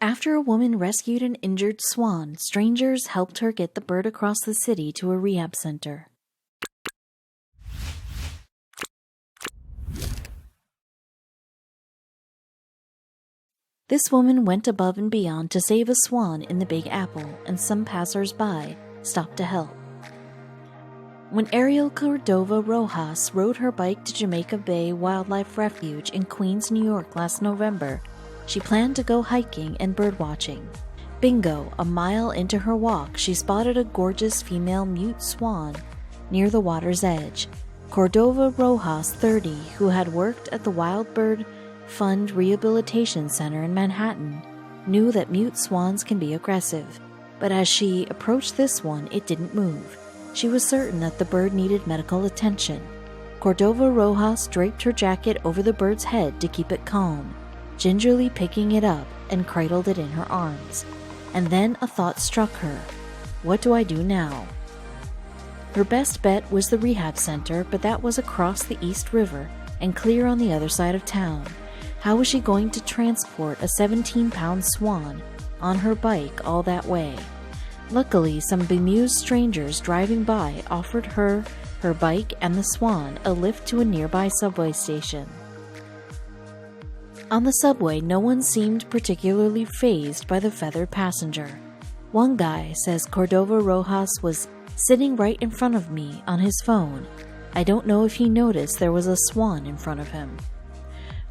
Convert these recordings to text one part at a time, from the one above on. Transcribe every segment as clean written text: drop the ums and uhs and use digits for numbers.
After a woman rescued an injured swan, strangers helped her get the bird across the city to a rehab center. This woman went above and beyond to save a swan in the Big Apple, and some passersby stopped to help. When Ariel Cordova Rojas rode her bike to Jamaica Bay Wildlife Refuge in Queens, New York last November, she planned to go hiking and birdwatching. Bingo, a mile into her walk, she spotted a gorgeous female mute swan near the water's edge. Cordova Rojas, 30, who had worked at the Wild Bird Fund Rehabilitation Center in Manhattan, knew that mute swans can be aggressive, but as she approached this one, it didn't move. She was certain that the bird needed medical attention. Cordova Rojas draped her jacket over the bird's head to keep it calm, gingerly picking it up and cradled it in her arms. And then a thought struck her. What do I do now? Her best bet was the rehab center, but that was across the East River and clear on the other side of town. How was she going to transport a 17-pound swan on her bike all that way? Luckily, some bemused strangers driving by offered her bike and the swan a lift to a nearby subway station. On the subway, no one seemed particularly fazed by the feathered passenger. One guy says Cordova Rojas was sitting right in front of me on his phone. I don't know if he noticed there was a swan in front of him.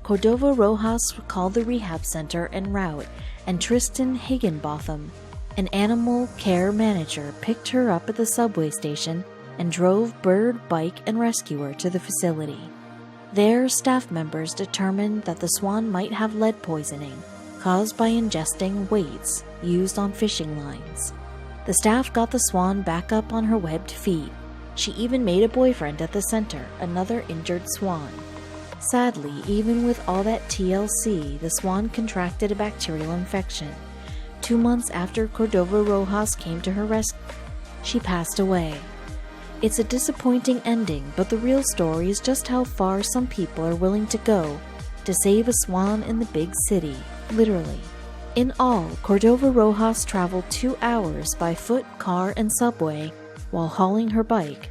Cordova Rojas called the rehab center en route, and Tristan Higginbotham, an animal care manager, picked her up at the subway station and drove bird, bike, and rescuer to the facility. There, staff members determined that the swan might have lead poisoning, caused by ingesting weights used on fishing lines. The staff got the swan back up on her webbed feet. She even made a boyfriend at the center, another injured swan. Sadly, even with all that TLC, the swan contracted a bacterial infection. 2 months after Cordova Rojas came to her rescue, she passed away. It's a disappointing ending, but the real story is just how far some people are willing to go to save a swan in the big city, literally. In all, Cordova Rojas traveled 2 hours by foot, car, and subway while hauling her bike.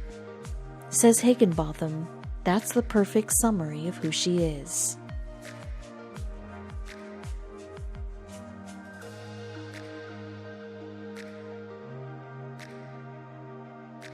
Says Higginbotham, that's the perfect summary of who she is.